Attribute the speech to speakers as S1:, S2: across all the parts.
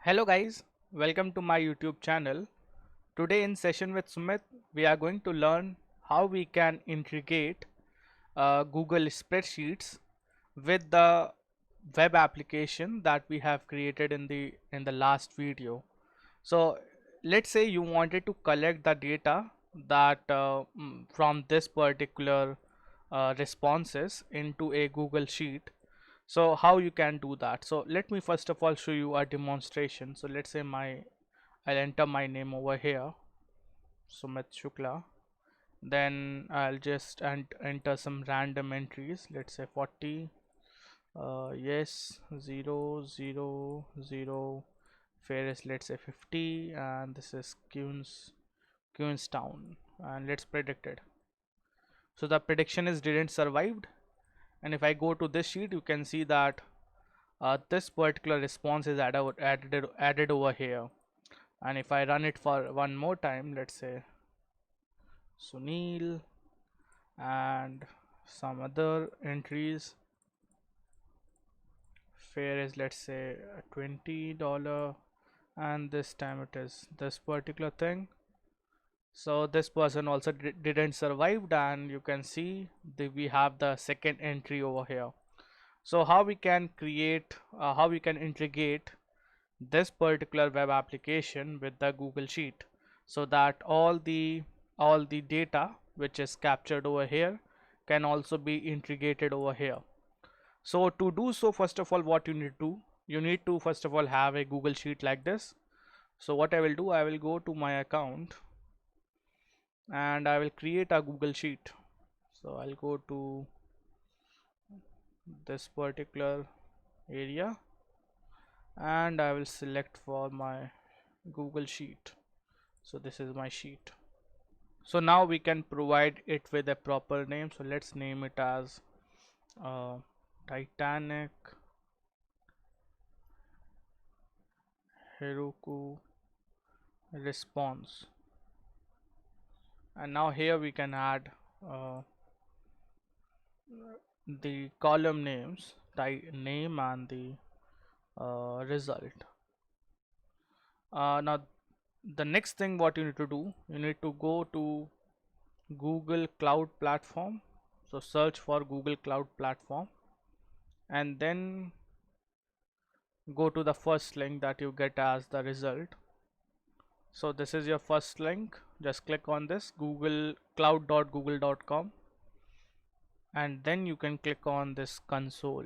S1: Hello guys, welcome to my YouTube channel. Today in session with Sumit, we are going to learn how we can integrate Google Spreadsheets with the web application that we have created in the last video. So let's say you wanted to collect the data that from this particular responses into a Google Sheet. So how you can do that? So let me first of all show you a demonstration. So let's say I'll enter my name over here, Sumit Shukla. Then I'll just enter some random entries. Let's say 40. Yes, 0, 0, 0. Fair is let's say 50, and this is Queenstown, and let's predict it. So the prediction is didn't survived, and if I go to this sheet, you can see that this particular response is added over here. And if I run it for one more time, let's say Sunil and some other entries, fare is let's say $20, and this time it is this particular thing. So this person also didn't survive, and you can see we have the second entry over here. So how we can create how we can integrate this particular web application with the Google Sheet, so that all the data which is captured over here can also be integrated over here. So to do so, first of all, what you need to do, you need to first of all have a Google Sheet like this. So what I will do, I will go to my account and I will create a Google Sheet. So I'll go to this particular area and I will select for my Google Sheet. So this is my sheet. So now we can provide it with a proper name. So let's name it as uh, Titanic Heroku response. And now here we can add uh, the column names, name and the result. Now the next thing what you need to do, you need to go to Google Cloud Platform. So search for Google Cloud Platform and then go to the first link that you get as the result. So this is your first link. Just click on this google cloud.google.com and then you can click on this console.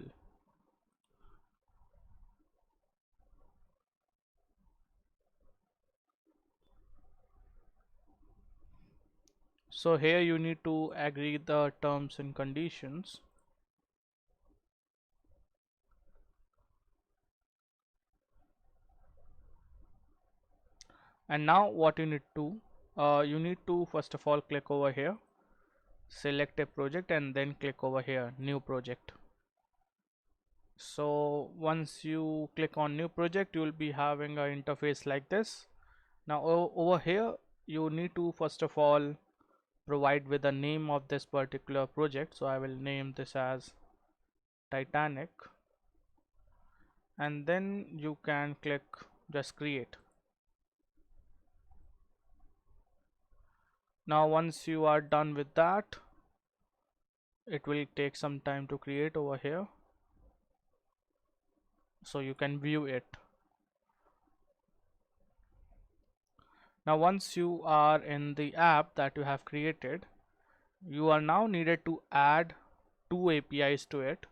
S1: So here you need to agree the terms and conditions. And now what you need to you need to first of all click over here, select a project and then click over here new project. So once you click on new project, you will be having an interface like this. Now over here you need to first of all provide with the name of this particular project. So I will name this as Titanic and then you can click just create. Now once you are done with that, it will take some time to create over here, so you can view it. Now once you are in the app that you have created, you are now needed to add two APIs to it.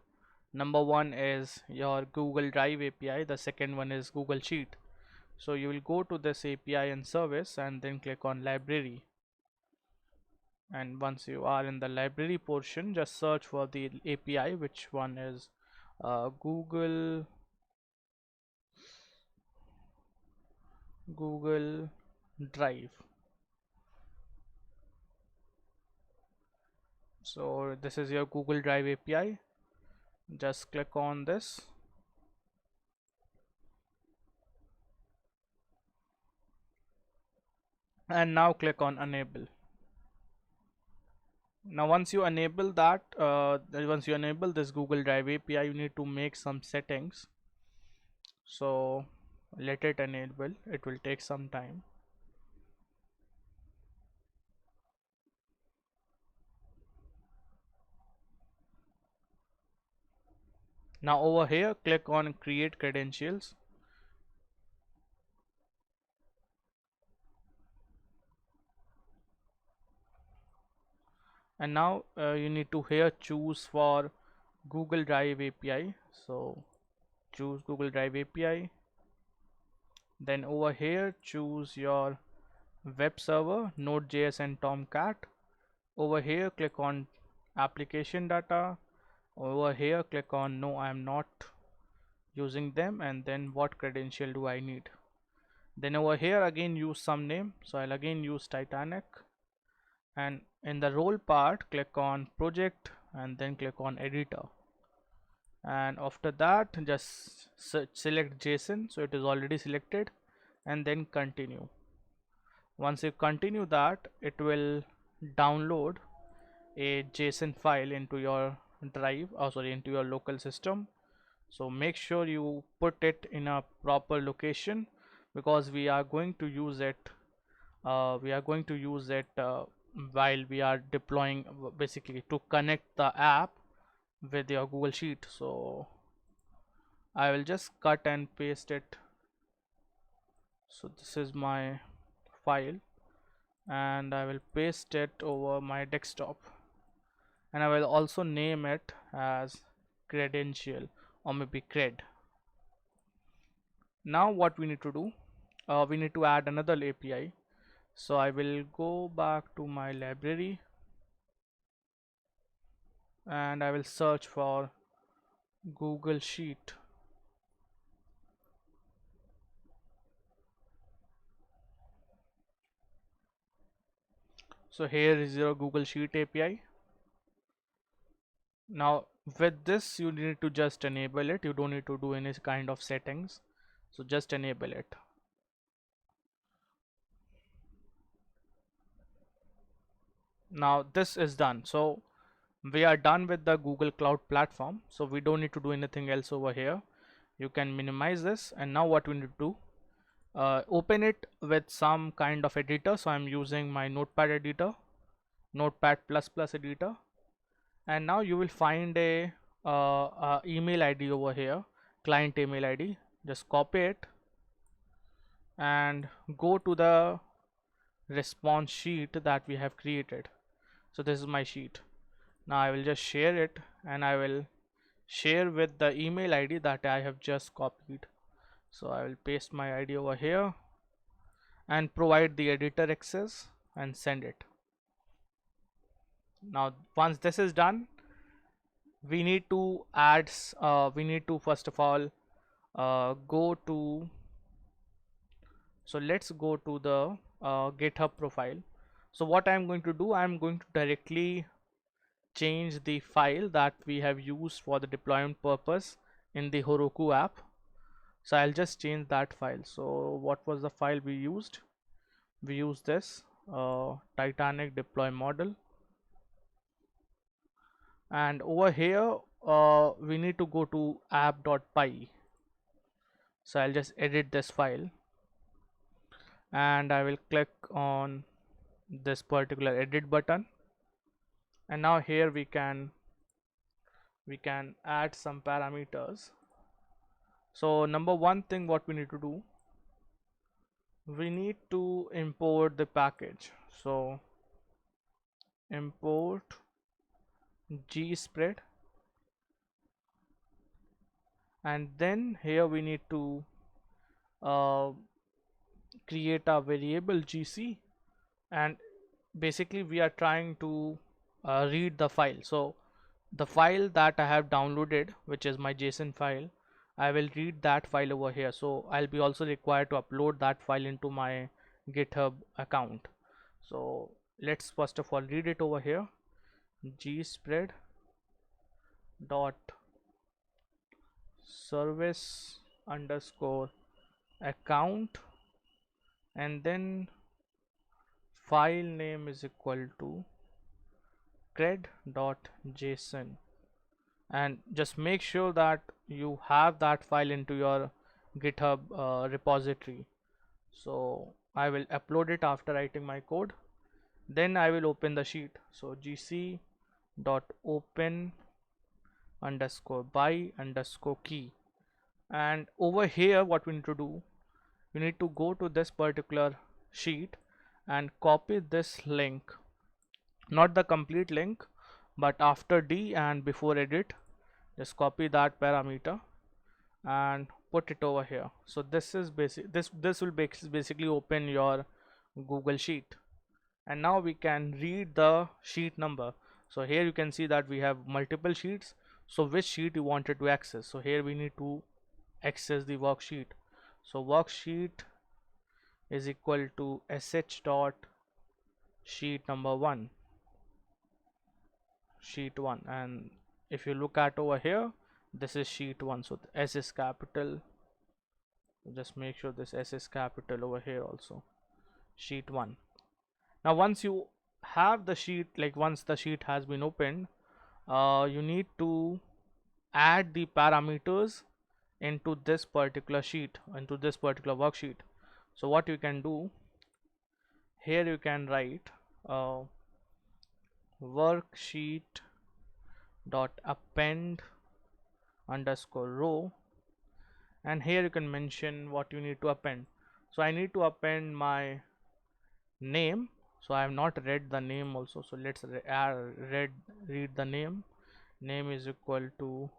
S1: Number one is your Google Drive API, the second one is Google Sheet. So you will go to this API and service and then click on library, and once you are in the library portion, just search for the API, which one is Google Drive. So this is your Google Drive API. Just click on this and now click on enable. Now once you enable that, once you enable this Google Drive API, you need to make some settings. So let it enable, it will take some time. Now over here click on create credentials. And now you need to here choose for Google Drive API. So choose Google Drive API. Then over here choose your web server, Node.js and Tomcat. Over here click on application data. Over here click on no, I am not using them, and then what credential do I need. Then over here again use some name, so I'll again use Titanic, and in the role part click on project and then click on editor, and after that just select JSON, so it is already selected, and then continue. Once you continue that, it will download a JSON file into your drive, into your local system. So make sure you put it in a proper location, because we are going to use it while we are deploying, basically to connect the app with your Google Sheet. So I will just cut and paste it. So this is my file, and I will paste it over my desktop, and I will also name it as credential, or maybe cred. Now what we need to do, we need to add another API. So I will go back to my library and I will search for Google Sheet. So here is your Google Sheet API. Now with this you need to just enable it, you don't need to do any kind of settings, so just enable it. Now this is done, so we are done with the Google Cloud Platform, so we don't need to do anything else over here. You can minimize this, and now what we need to do, open it with some kind of editor. So I'm using my Notepad editor, Notepad++ editor, and now you will find a email ID over here, client email ID. Just copy it and go to the response sheet that we have created. So this is my sheet. Now I will just share it, and I will share with the email ID that I have just copied. So I will paste my ID over here and provide the editor access and send it. Now once this is done, we need to add we need to first of all go to, so let's go to the GitHub profile. So what I'm going to do, I'm going to directly change the file that we have used for the deployment purpose in the Heroku app. So I'll just change that file. So what was the file we used? We used this Titanic deploy model, and over here we need to go to app.py. So I'll just edit this file, and I will click on this particular edit button, and now here we can add some parameters. So number one thing what we need to do, we need to import the package. So import gspread, and then here we need to create a variable gc, and basically we are trying to read the file. So the file that I have downloaded, which is my JSON file, I will read that file over here. So I'll be also required to upload that file into my GitHub account. So let's first of all read it over here. Gspread dot service underscore account, and then file name is equal to cred.json, and just make sure that you have that file into your GitHub repository. So I will upload it after writing my code. Then I will open the sheet. So gc dot open underscore by underscore key, and over here what we need to do, we need to go to this particular sheet and copy this link, not the complete link, but after D and before edit, just copy that parameter and put it over here. So this is basic, this will basically open your Google Sheet, and now we can read the sheet number. So here you can see that we have multiple sheets, so which sheet you wanted to access. So here we need to access the worksheet. So worksheet is equal to sh dot sheet number 1, sheet 1, and if you look at over here, this is sheet 1, so the S is capital. Just make sure this S is capital over here also, sheet 1. Now once you have the sheet, like once the sheet has been opened, you need to add the parameters into this particular sheet, into this particular worksheet. So what you can do, here you can write worksheet dot append underscore row, and here you can mention what you need to append. So I need to append my name, so I have not read the name also, so let's read the name. Name is equal to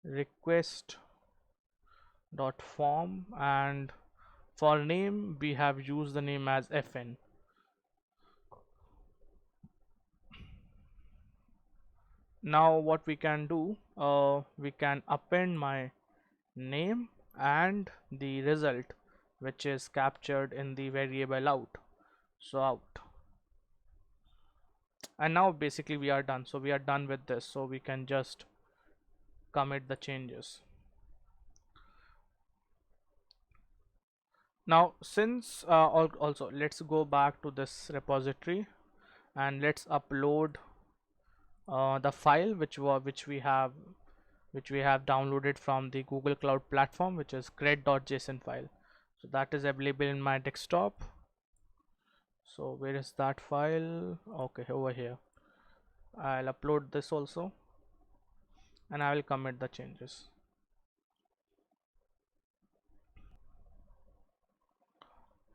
S1: request dot form, and for name we have used the name as fn. Now what we can do, we can append my name and the result which is captured in the variable out. So out, and now basically we are done. So we are done with this, so we can just commit the changes. Now since also let's go back to this repository and let's upload the file which we have downloaded from the Google Cloud Platform, which is cred.json file. So that is available in my desktop. So where is that file? Okay, over here. I'll upload this also, and I will commit the changes.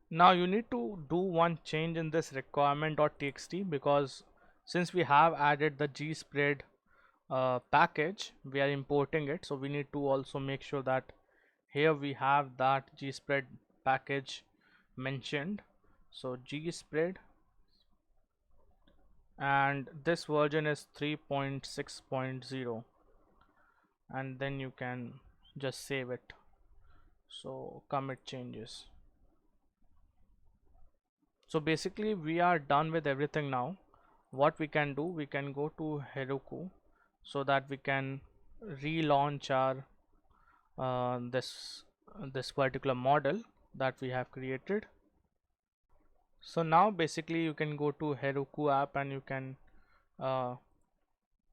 S1: Now you need to do one change in this requirement.txt, because since we have added the gspread package, we are importing it, so we need to also make sure that here we have that gspread package mentioned. So gspread, and this version is 3.6.0, and then you can just save it. So commit changes. So basically we are done with everything. Now what we can do, we can go to Heroku so that we can relaunch our this particular model that we have created. So now basically you can go to Heroku app and you can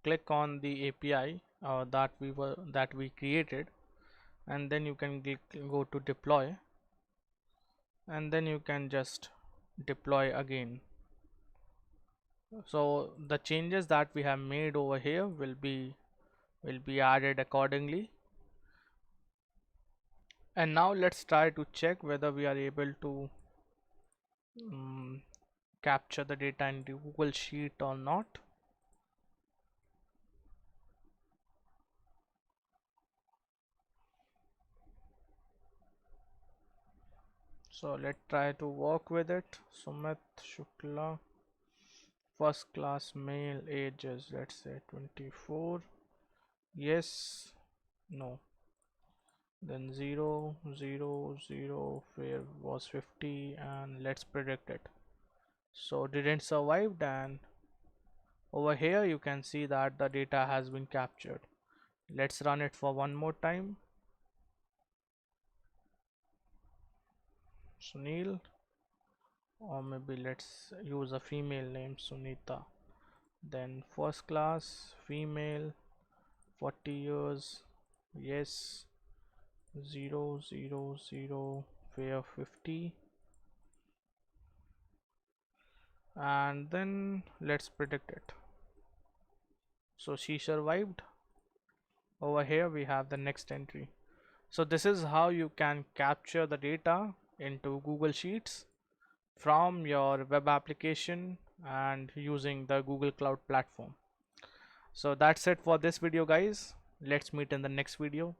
S1: click on the API that we created, and then you can go to deploy, and then you can just deploy again. So the changes that we have made over here will be added accordingly. And now let's try to check whether we are able to capture the data in the Google Sheet or not. So let's try to work with it. Sumit Shukla, first class male, ages let's say 24, yes, no, then 0 0 0 where was 50, and let's predict it. So didn't survive, and over here you can see that the data has been captured. Let's run it for one more time. Sunil, or maybe let's use a female name, Sunita. Then first class, female, 40 years, yes, 0 0 0 where 50, and then let's predict it. So she survived. Over here we have the next entry. So this is how you can capture the data into Google Sheets from your web application and using the Google Cloud platform. So that's it for this video, guys. Let's meet in the next video.